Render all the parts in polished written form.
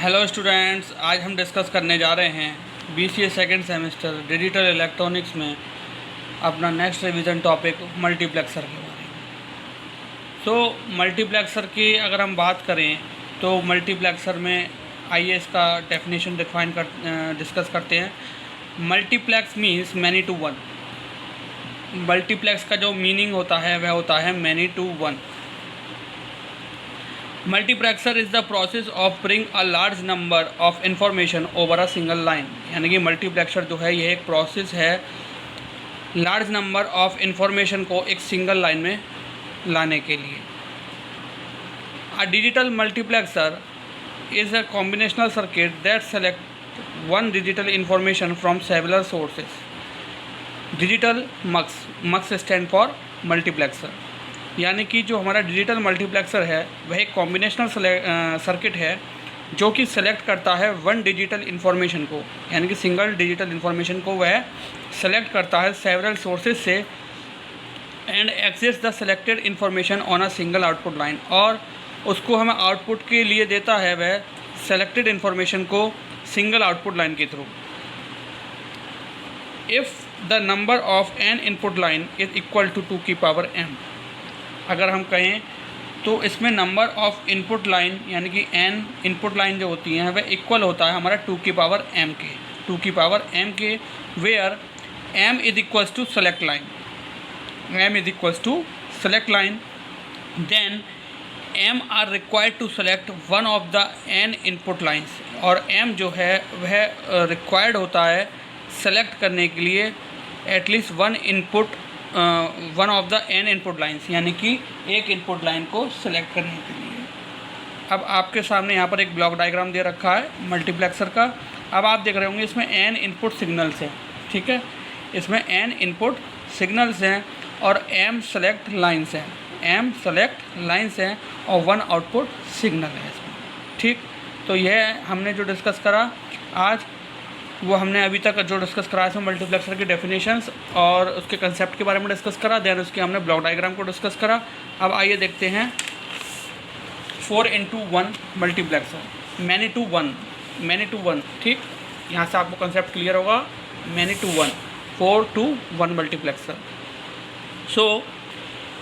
Hello students, आज हम discuss करने जा रहे हैं BCA second semester digital electronics में अपना नेक्स्ट रिवीजन टॉपिक मल्टीप्लेक्सर के बारे में। मल्टीप्लेक्सर की अगर हम बात करें तो मल्टीप्लेक्सर में आइए इसका डेफिनेशन डिस्कस करते हैं। Multiplex means many to one. Multiplex का जो मीनिंग होता है वह होता है many to one. Multiplexer is the process of bring a large number of information over a single line. यानी कि मल्टीप्लेक्सर जो है ये एक प्रोसेस है लार्ज नंबर ऑफ इंफॉर्मेशन को एक सिंगल लाइन में लाने के लिए। A digital multiplexer is a combinational circuit that select one digital information from several sources. Digital mux stand for multiplexer. यानी कि जो हमारा डिजिटल मल्टीप्लेक्सर है वह एक कॉम्बिनेशनल सर्किट है जो कि सेलेक्ट करता है वन डिजिटल इन्फॉर्मेशन को, यानी कि सिंगल डिजिटल इन्फॉर्मेशन को वह सेलेक्ट करता है सेवरल सोर्सेज से and access the selected information on a single output line, और उसको हमें आउटपुट के लिए देता है वह सेलेक्टेड इन्फॉर्मेशन को सिंगल आउटपुट लाइन के through. If the number of n input line is equal to 2 की पावर m। अगर हम कहें तो इसमें नंबर ऑफ़ इनपुट लाइन यानी कि n इनपुट लाइन जो होती हैं वह इक्वल होता है हमारा 2 की पावर m के, 2 की पावर m के, where m is equals to select line, m is equals to select line, then m are required to select one of the n input lines, और m जो है वह रिक्वायर्ड होता है select करने के लिए at least one of the n input lines, यानी कि एक इनपुट लाइन को सिलेक्ट करने के लिए। अब आपके सामने यहाँ पर एक ब्लॉक डायग्राम दे रखा है मल्टीप्लेक्सर का। अब आप देख रहे होंगे इसमें n इनपुट सिग्नल्स हैं, ठीक है, इसमें n इनपुट सिग्नल्स हैं और m सेलेक्ट लाइन्स हैं, m सेलेक्ट लाइन्स हैं और 1 आउटपुट सिग्नल है इसमें, ठीक। तो यह हमने जो डिस्कस करा आज, वो हमने अभी तक जो डिस्कस करा इसमें मल्टीप्लेक्सर की डेफिनेशंस और उसके कंसेप्ट के बारे में डिस्कस करा, देन उसके हमने ब्लॉक डायग्राम को डिस्कस करा। अब आइए देखते हैं 4x1 multiplexer, many to one, ठीक। यहाँ से आपको कंसेप्ट क्लियर होगा, many to one, 4 to 1 multiplexer. So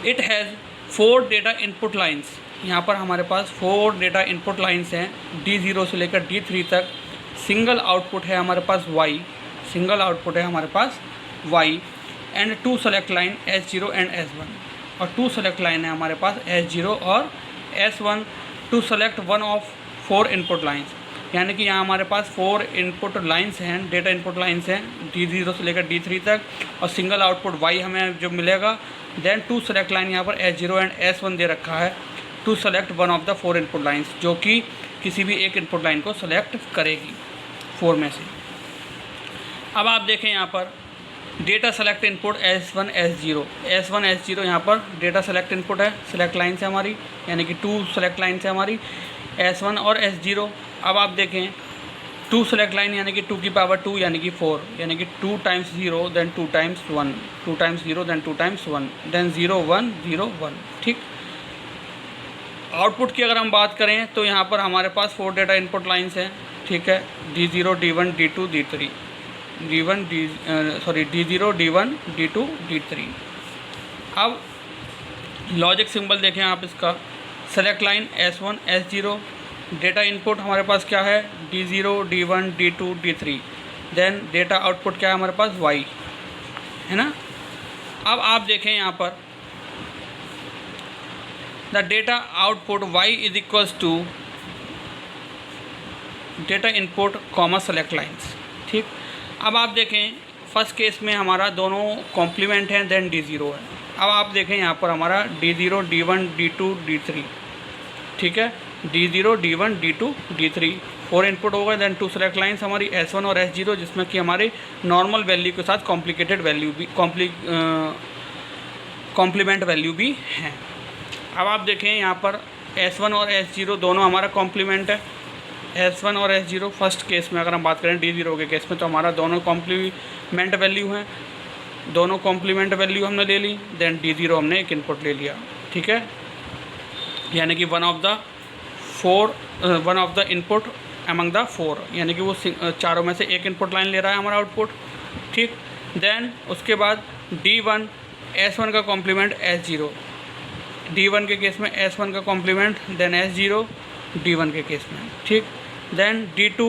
it has 4 data input lines. यहाँ पर हमारे पास 4 डेटा इनपुट लाइन्स हैं, D0 से लेकर D3 तक। सिंगल आउटपुट है हमारे पास y, सिंगल आउटपुट है हमारे पास y, and 2 select line S0 and S1, और 2 सेलेक्ट लाइन है हमारे पास S0 और S1 to select one of 4 input lines. यानी कि यहाँ हमारे पास 4 इनपुट लाइन्स हैं, डेटा इनपुट लाइन्स हैं D0 से लेकर D3 तक, और सिंगल आउटपुट y हमें जो मिलेगा। देन 2 सेलेक्ट लाइन यहाँ पर S0 एंड S1 दे रखा है to select one of the 4 input lines, जो कि किसी भी एक इनपुट लाइन को सेलेक्ट करेगी 4 में से। अब आप देखें यहाँ पर data select input S1 S0 यहाँ पर डेटा सेलेक्ट इनपुट है, सेलेक्ट लाइन से हमारी, यानी कि 2 सेलेक्ट लाइन से हमारी S1 और S0। अब आप देखें 2 सेलेक्ट लाइन यानी कि 2 की पावर 2 यानी कि 4, यानी कि 2 times 0 then 2 times 1, 2 times 0 then 2 times 1, then 0 1 0 1, ठीक। आउटपुट की अगर हम बात करें तो यहाँ पर हमारे पास 4 डेटा इनपुट लाइन्स हैं, ठीक है, D0 D1 D2 D3, D0 D1 D2 D3। अब लॉजिक सिंबल देखें आप इसका, select line S1 S0, data input हमारे पास क्या है D0 D1 D2 D3, then data output क्या है हमारे पास y, है ना। अब आप देखें यहाँ पर the data output y is equals to data input comma select lines, ठीक। अब आप देखें फर्स्ट केस में हमारा दोनों कॉम्प्लीमेंट हैं, देन D0 है। अब आप देखें यहाँ पर हमारा D0 D1 D2 D3, ठीक है, D0 D1 D2 D3 4 input हो गए, देन 2 सेलेक्ट लाइन्स हमारी S1 और S0, जिसमें कि हमारे नॉर्मल वैल्यू के साथ कॉम्प्लिकेटेड वैल्यू भी कॉम्प्लीमेंट वैल्यू भी हैं। अब आप देखें यहाँ पर S1 और S0 दोनों हमारा कॉम्प्लीमेंट है, S1 और S0 फर्स्ट केस में अगर हम बात करें D0 के केस में तो हमारा दोनों कॉम्प्लीमेंट वैल्यू हैं, दोनों कॉम्प्लीमेंट वैल्यू हमने ले ली, देन D0 हमने एक इनपुट ले लिया, ठीक है, यानी कि one of the input among the 4, यानी कि वो चारों में से एक इनपुट लाइन ले रहा है हमारा आउटपुट, ठीक। देन उसके बाद D1 S1 का कॉम्प्लीमेंट S0, D1 के केस में S1 का कॉम्प्लीमेंट, देन S0 D1 के केस में, ठीक। देन D2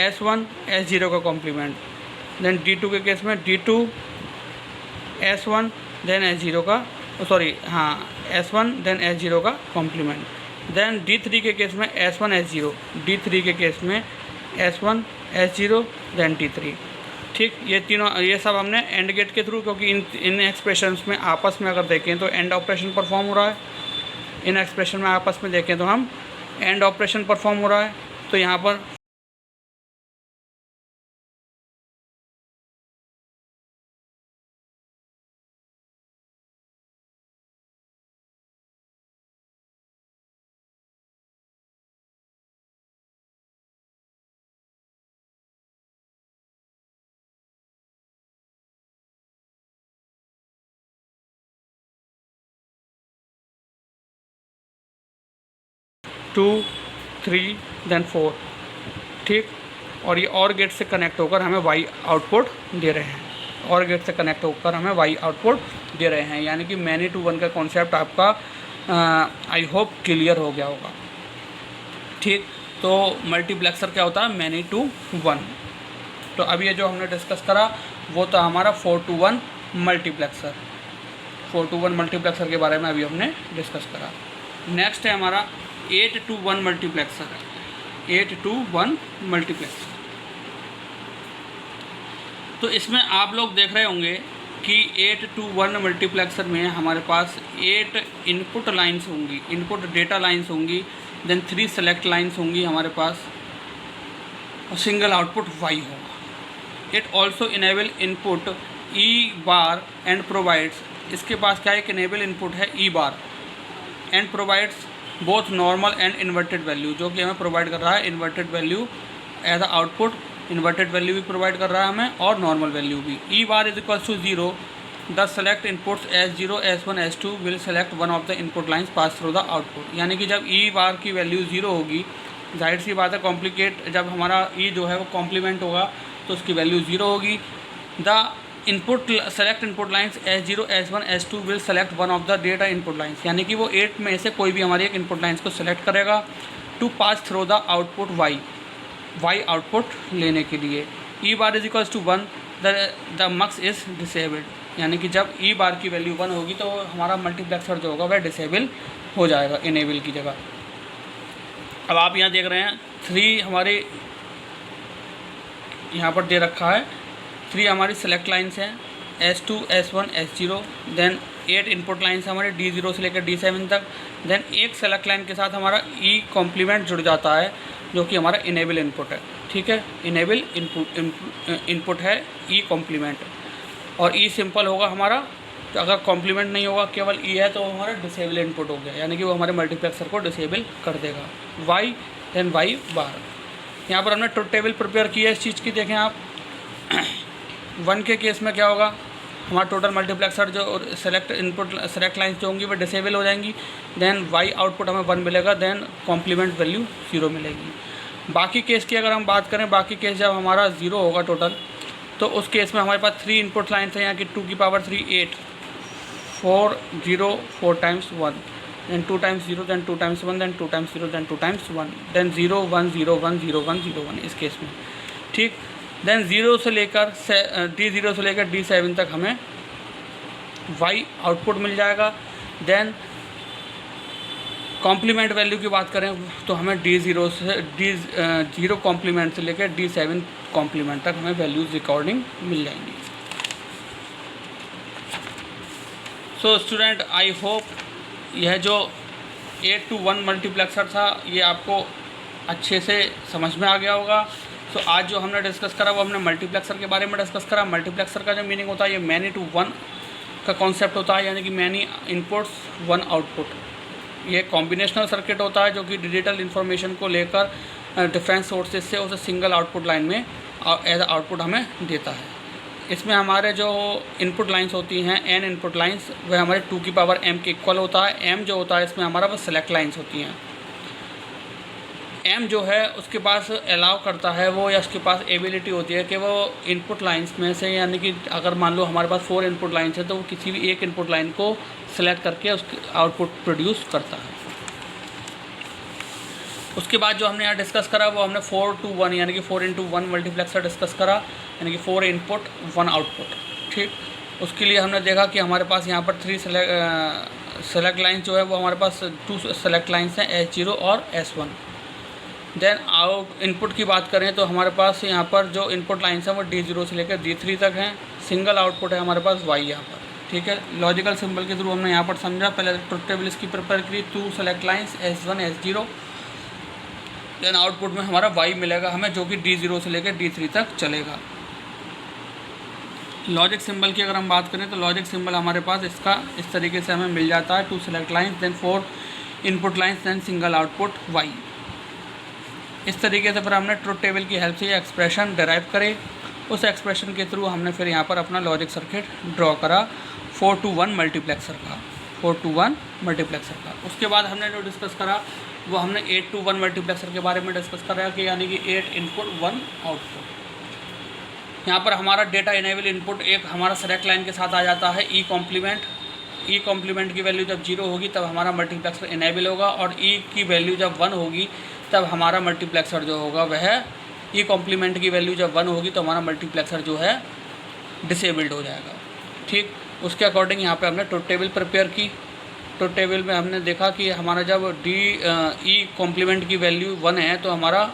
S1 S0 का कॉम्प्लीमेंट, देन D2 के केस में D2 S1 देन S0 का S1 देन S0 का कॉम्प्लीमेंट, देन D3 के केस में S1 S0, D3 के केस में S1 S0 देन D3, ठीक। ये सब हमने एंड गेट के थ्रू, क्योंकि इन एक्सप्रेशंस में आपस में अगर देखें तो एंड ऑपरेशन परफॉर्म हो रहा है, इन एक्सप्रेशन में आपस में देखें तो हम एंड ऑपरेशन परफॉर्म हो रहा है। तो यहाँ पर टू 3 देन 4, ठीक। और ये और गेट से कनेक्ट होकर हमें वाई आउटपुट दे रहे हैं, और गेट से कनेक्ट होकर हमें वाई आउटपुट दे रहे हैं, यानी कि मैनी टू वन का कॉन्सेप्ट आपका आई होप क्लियर हो गया होगा, ठीक। तो मल्टीप्लेक्सर क्या होता है, मैनी टू वन। तो अब ये जो हमने डिस्कस करा वो था हमारा 4 to 1 मल्टीप्लेक्सर, 4 to 1 मल्टीप्लेक्सर के बारे में अभी हमने डिस्कस करा। नेक्स्ट है हमारा 8 to 1 मल्टीप्लेक्सर, 8 to 1 मल्टीप्लेक्सर। तो इसमें आप लोग देख रहे होंगे कि 8 to 1 मल्टीप्लेक्सर में हमारे पास 8 इनपुट लाइंस होंगी, इनपुट डेटा लाइंस होंगी, देन 3 सेलेक्ट लाइंस होंगी हमारे पास, और सिंगल आउटपुट वाई होगा। It also enable input E bar and provides, इसके पास क्या एक इनेबल इनपुट है E bar, and provides both normal and inverted value, जो कि हमें प्रोवाइड कर रहा है inverted value as a output, inverted value भी प्रोवाइड कर रहा है हमें और नॉर्मल वैल्यू भी। E bar is equals to 0, the select inputs S0 S1 S2 will select one of the input lines pass through the output, यानी कि जब ई बार की वैल्यू 0 होगी, जाहिर सी बात है कॉम्प्लिकेट, जब हमारा ई जो है वो कॉम्प्लीमेंट होगा तो उसकी वैल्यू 0 होगी। The input select input lines S0 S1 S2 will select one of the data input lines, यानी कि वो 8 में से कोई भी हमारी एक इनपुट लाइन्स को सेलेक्ट करेगा to pass through the output Y output लेने के लिए। E bar is equals to 1, the mux is disabled, यानी कि जब ई बार की वैल्यू 1 होगी तो हमारा मल्टीप्लेक्सर जो होगा वह डिसेबल हो जाएगा इनेबल की जगह। अब आप यहाँ देख रहे हैं 3 हमारे यहाँ पर दे रखा है, 3 हमारी सेलेक्ट लाइन्स हैं S2 S1 S0, then 8 input lines हमारे D0 से लेकर D7 तक, देन एक सेलेक्ट लाइन के साथ हमारा ई कॉम्प्लीमेंट जुड़ जाता है जो कि हमारा इनेबल इनपुट है, ठीक है। इनेबल इनपुट है ई कॉम्प्लीमेंट, और ई सिंपल होगा हमारा, तो अगर कॉम्प्लीमेंट नहीं होगा केवल ई है तो हमारा डिसेबल इनपुट हो गया, यानी कि वो हमारे मल्टीप्लेक्सर को डिसेबल कर देगा। वाई देन वाई बार, यहाँ पर हमने ट्रुथ टेबल प्रिपेयर की है इस चीज़ की, देखें आप 1 के केस में क्या होगा, हमारा टोटल मल्टीप्लेक्सर जो सेलेक्ट इनपुट सेलेक्ट लाइन्स जो होंगी वो डिसेबल हो जाएंगी, देन वाई आउटपुट हमें 1 मिलेगा, देन कॉम्प्लीमेंट वैल्यू 0 मिलेगी। बाकी केस की अगर हम बात करें, बाकी केस जब हमारा 0 होगा टोटल, तो उस केस में हमारे पास 3 इनपुट लाइन्स हैं, यहाँ की 2 की power 3 8, 4 0 4 times 1, then 2 times 0, then 2 times 1, then 2 times 0, then 2 times 1, then 0 1 0 1 0 1 0 1 इस केस में, ठीक। देन 0 से लेकर D0 से लेकर D7 तक हमें वाई आउटपुट मिल जाएगा। देन कॉम्प्लीमेंट वैल्यू की बात करें तो हमें D0 से D0 कॉम्प्लीमेंट से लेकर D7 कॉम्प्लीमेंट तक हमें वैल्यूज़ रिकॉर्डिंग मिल जाएंगी। सो स्टूडेंट, आई होप यह जो 8 to 1 मल्टीप्लेक्सर था ये आपको अच्छे से समझ में आ गया होगा। तो आज जो हमने डिस्कस करा वो हमने मल्टीप्लेक्सर के बारे में डिस्कस करा। मल्टीप्लेक्सर का जो मीनिंग होता है ये मैनी टू वन का कॉन्सेप्ट होता है, यानी कि मैनी इनपुट्स 1 आउटपुट। ये कॉम्बिनेशनल सर्किट होता है जो कि डिजिटल इन्फॉर्मेशन को लेकर डिफरेंट सोर्सेज से उसे सिंगल आउटपुट लाइन में एज आउटपुट हमें देता है। इसमें हमारे जो इनपुट लाइंस होती हैं n इनपुट लाइंस, वह हमारे 2 की पावर m के इक्वल होता है। m जो होता है इसमें हमारा वो सेलेक्ट लाइंस होती हैं। एम जो है उसके पास अलाउ करता है वो, या उसके पास एबिलिटी होती है कि वो इनपुट लाइंस में से, यानी कि अगर मान लो हमारे पास 4 इनपुट लाइंस है तो वो किसी भी एक इनपुट लाइन को सिलेक्ट करके उसके आउटपुट प्रोड्यूस करता है। उसके बाद जो हमने यहाँ डिस्कस करा वो हमने 4 to 1 यानी कि 4 into 1 मल्टीप्लेक्सर डिस्कस करा, यानी कि 4 इनपुट 1 आउटपुट। ठीक, उसके लिए हमने देखा कि हमारे पास यहाँ पर 3 सेलेक्ट लाइन्स जो है वो हमारे पास 2 सेलेक्ट लाइन्स हैं, S0 और S1। देन आउट इनपुट की बात करें तो हमारे पास यहाँ पर जो इनपुट लाइन्स हैं वो D0 से लेकर D3 तक हैं। सिंगल आउटपुट है हमारे पास Y यहाँ पर। ठीक है, लॉजिकल सिंबल के थ्रू हमने यहाँ पर समझा। पहले ट्रुथ टेबल इसकी प्रिपेयर करी, 2 select lines S1 S0, then output में हमारा Y मिलेगा हमें, जो कि D0 से लेकर D3 तक चलेगा। लॉजिक सिंबल की अगर हम बात करें तो लॉजिक सिंबल हमारे पास इसका इस तरीके से हमें मिल जाता है, 2 select lines, then 4 input lines, then single output Y। इस तरीके से फिर हमने ट्रुथ टेबल की हेल्प से ये एक्सप्रेशन डिराइव करे। उस एक्सप्रेशन के थ्रू हमने फिर यहाँ पर अपना लॉजिक सर्किट ड्रॉ करा 4 to 1 मल्टीप्लेक्सर का, 4 to 1 मल्टीप्लेक्सर का। उसके बाद हमने जो डिस्कस करा वो हमने 8 to 1 मल्टीप्लेक्सर के बारे में डिस्कस करा कि यानी कि 8 इनपुट 1 आउटपुट। यहाँ पर हमारा डेटा इनेबल इनपुट एक हमारा सेलेक्ट लाइन के साथ आ जाता है, ई कॉम्प्लीमेंट की वैल्यू जब 0 होगी तब हमारा मल्टीप्लेक्सर इनेबल होगा, और ई की वैल्यू जब 1 होगी तब हमारा मल्टीप्लेक्सर जो होगा वह, ई कॉम्प्लीमेंट की वैल्यू जब 1 होगी तो हमारा मल्टीप्लेक्सर जो है डिसेबल्ड हो जाएगा। ठीक, उसके अकॉर्डिंग यहाँ पे हमने ट्रुथ टेबल प्रिपेयर की। ट्रुथ टेबल में हमने देखा कि हमारा जब ई कॉम्प्लीमेंट की वैल्यू 1 है तो हमारा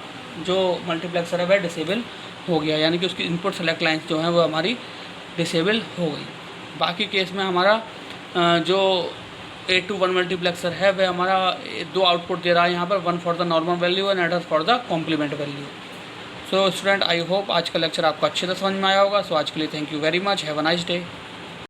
जो मल्टीप्लेक्सर है वह डिसेबल हो गया, यानी कि उसकी इनपुट सेलेक्ट लाइन्स जो हैं वो हमारी डिसेबल हो गई। बाकी केस में हमारा जो 8 to 1 मल्टीप्लेक्सर है वह हमारा 2 आउटपुट दे रहा है यहाँ पर, 1 for the normal value and other for the complement value. So student, I hope आज का लेक्चर आपको अच्छे से समझ में आया होगा। सो आज के लिए thank you very much, have a nice day.